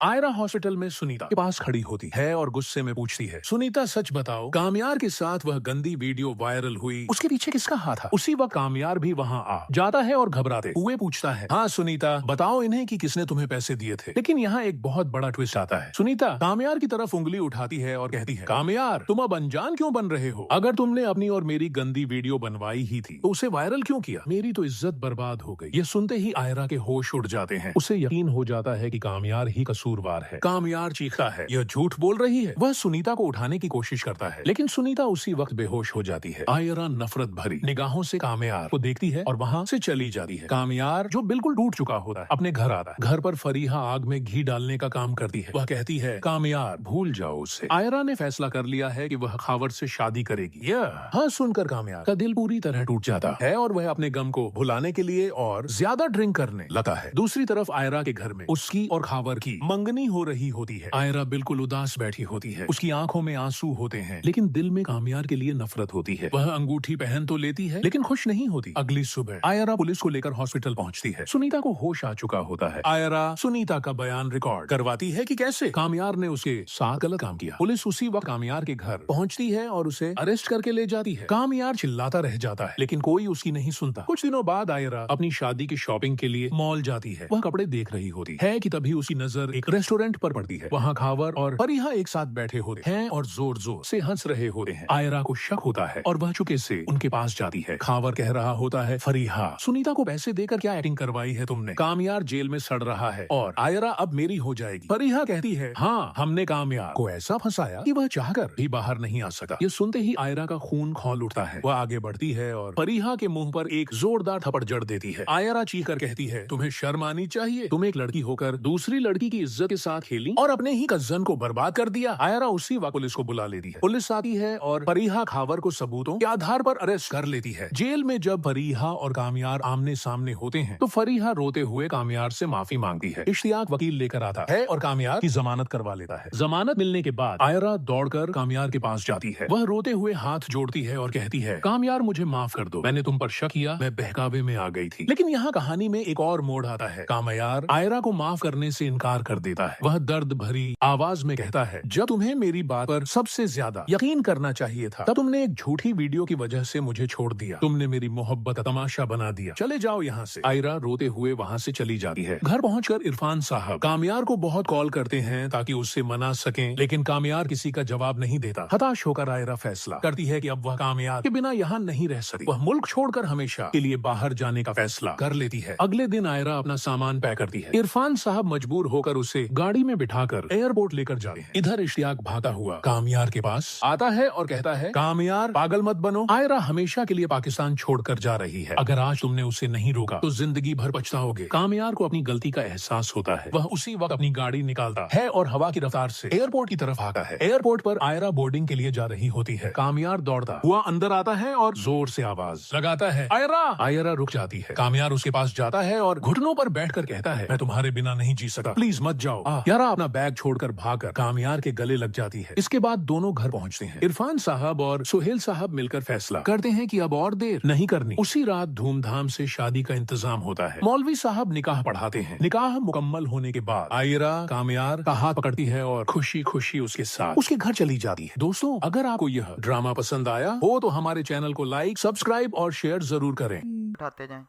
Ayra hospital में सुनीता के पास खड़ी होती है और गुस्से में पूछती है, सुनीता सच बताओ, कामयार के साथ वह गंदी वीडियो वायरल हुई, उसके पीछे किसका हाथ था? उसी वक्त कामयार भी वहाँ आ जाता है और घबराते हुए पूछता है, हाँ सुनीता बताओ इन्हें कि किसने तुम्हें पैसे दिए थे। लेकिन यहाँ एक बहुत बड़ा ट्विस्ट आता है। सुनीता कामयार की तरफ उंगली उठाती है और कहती है, कामयार तुम अब अनजान क्यों बन रहे हो? अगर तुमने अपनी और मेरी गंदी वीडियो बनवाई ही थी तो उसे वायरल क्यों किया? मेरी तो इज्जत बर्बाद हो गई। ये सुनते ही आयरा के होश उड़ जाते हैं। उसे यकीन हो जाता है कि कामयार ही कसूरवार है। कामयार चीखता है, यह झूठ बोल रही है। वह सुनीता को उठाने की कोशिश करता है लेकिन सुनीता उसी वक्त बेहोश हो जाती है। आयरा नफरत भरी निगाहों से कामयार को देखती है और वहाँ से चली जाती है। कामयार जो बिल्कुल टूट चुका होता है अपने घर आता है। घर पर फरीहा आग में घी डालने का काम करती है। वह कहती है, कामयार भूल जाओ उसे। आयरा ने फैसला कर लिया है कि वह खावर से शादी करेगी। यह हाँ सुनकर कामयार का दिल पूरी तरह टूट जाता है और वह अपने गम को भुलाने के लिए और ज्यादा ड्रिंक करने लगता है। दूसरी तरफ आयरा के घर में उसकी और खावर की मंगनी हो रही होती है। आयरा बिल्कुल उदास बैठी होती है। उसकी आंखों में आंसू होते हैं लेकिन दिल में कामयार के लिए नफरत होती है। वह अंगूठी पहन तो लेती है लेकिन खुश नहीं होती। अगली सुबह आयरा पुलिस को लेकर हॉस्पिटल पहुंचती है। सुनीता को होश आ चुका होता है। आयरा सुनीता का बयान रिकॉर्ड करवाती है कि कैसे कामयार ने उसके साथ गलत काम किया। पुलिस उसी वक्त कामयार के घर पहुंचती है और उसे अरेस्ट करके ले जाती है। कामयार चिल्लाता रह जाता है लेकिन कोई उसकी नहीं सुनता। कुछ दिनों बाद आयरा अपनी शादी की शॉपिंग के लिए मॉल जाती है। वह कपड़े देख रही होती है कि तभी उसकी नजर एक रेस्टोरेंट पर पड़ती है। वहाँ खावर और फरीहा एक साथ बैठे होते हैं और जोर जोर से हंस रहे होते हैं। आयरा को शक होता है और वह चुपके से उनके पास जाती है। खावर कह रहा होता है, फरीहा सुनीता को पैसे देकर क्या एक्टिंग करवाई है तुमने? कामयार जेल में सड़ रहा है और आयरा अब मेरी हो जाएगी। फरीहा कहती है, हाँ हमने कामयार को ऐसा फंसाया कि वह चाहकर भी बाहर नहीं आ सका। ये सुनते ही आयरा का खून खौल उठता है। वह आगे बढ़ती है और फरीहा के मुंह पर एक जोरदार थप्पड़ जड़ देती है। आयरा चीख कर कहती है, तुम्हें शर्म आनी चाहिए। तुम एक लड़की होकर दूसरी लड़की की इज्जत के साथ खेली और अपने ही कजन को बर्बाद कर दिया। आयरा उसी वक्त पुलिस को बुला लेती है। पुलिस आती है और फरीहा खावर को सबूतों के आधार पर अरेस्ट कर लेती है। जेल में जब फरीहा और कामयार आमने सामने होते हैं तो फरीहा रोते हुए कामयार से माफी मांगती है। इश्तियाक वकील लेकर आता है और कामयार की जमानत करवा लेता है। जमानत मिलने के बाद आयरा दौड़कर कामयार के पास जाती है। वह रोते हुए हाथ जोड़ती है और कहती है, कामयार मुझे माफ कर दो, मैंने तुम पर शक किया, मैं बहकावे में आ गई थी। लेकिन यहाँ कहानी में एक और मोड़ आता है। कामयार आयरा को माफ करने से इनकार कर देता है। वह दर्द भरी आवाज में कहता है, जब तुम्हें मेरी बात पर सबसे ज्यादा यकीन करना चाहिए था तब तुमने एक झूठी वीडियो की वजह से मुझे छोड़ दिया। तुमने मेरी मोहब्बत तमाशा बना दिया, चले जाओ यहाँ से। आयरा रोते हुए वहाँ से चली जाती है। घर पहुंचकर इरफान साहब कामयार को बहुत कॉल करते हैं ताकि उससे मना सकें लेकिन कामयार किसी का जवाब नहीं देता। हताश होकर आयरा फैसला करती है कि अब वह कामयार के बिना यहाँ नहीं रह सकती। वह मुल्क छोड़कर हमेशा के लिए बाहर जाने का फैसला कर लेती है। अगले दिन आयरा अपना सामान पैक करती है। इरफान साहब मजबूर होकर उसे गाड़ी में बिठाकर एयरपोर्ट लेकर जाते हैं। इधर इश्तियाक भागा हुआ कामयार के पास आता है और कहता है, कामयार पागल मत बनो, आयरा हमेशा के लिए पाकिस्तान छोड़कर जा रही है। अगर आज तुमने उसे नहीं रोका तो जिंदगी भर पछताओगे। कामयार को अपनी गलती का एहसास होता है। वह उसी वक्त अपनी गाड़ी निकालता है और हवा की रफ्तार से एयरपोर्ट की तरफ आता है। एयरपोर्ट पर आयरा बोर्डिंग के लिए जा रही होती है। कामयार दौड़ता हुआ अंदर आता है और जोर से आवाज लगाता है, आयरा। आयरा रुक जाती है। कामयार उसके पास जाता है और घुटनों पर बैठकर कहता है, मैं तुम्हारे बिना नहीं जी सका, प्लीज मत जाओ। यारा अपना बैग छोड़कर भागकर कामयार के गले लग जाती है। इसके बाद दोनों घर पहुंचते हैं। इरफान साहब और सुहेल साहब मिलकर फैसला करते हैं कि अब और देर नहीं करनी। उसी रात धूमधाम से शादी का इंतजाम होता है। मौलवी साहब निकाह पढ़ाते हैं। निकाह मुकम्मल होने के बाद आयरा कामयार का हाथ पकड़ती है और खुशी खुशी उसके साथ उसके घर चली जाती है। दोस्तों, अगर आपको यह ड्रामा पसंद आया हो तो हमारे चैनल को लाइक, सब्सक्राइब और शेयर जरूर करें। उठाते जाएं।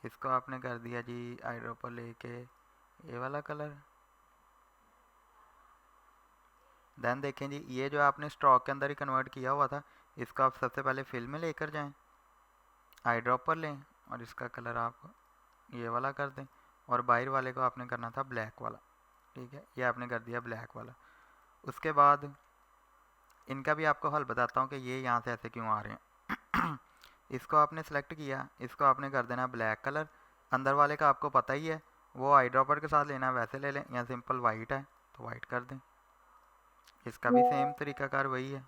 इसको आपने कर दिया जी आईड्रॉपर लेके ये वाला कलर। देन देखें जी, ये जो आपने स्टॉक के अंदर ही कन्वर्ट किया हुआ था, इसको आप सबसे पहले फिल में लेकर जाएं, आई ड्रॉपर लें और इसका कलर आप ये वाला कर दें और बाहर वाले को आपने करना था ब्लैक वाला। ठीक है, ये आपने कर दिया ब्लैक वाला। उसके बाद इनका भी आपको हल बताता हूँ कि ये यहाँ से ऐसे क्यों आ रहे हैं। इसको आपने सेलेक्ट किया, इसको आपने कर देना ब्लैक कलर। अंदर वाले का आपको पता ही है, वो आई ड्रॉपर के साथ लेना, वैसे ले लें। यहाँ सिंपल वाइट है तो वाइट कर दें। इसका भी सेम तरीकाकार वही है।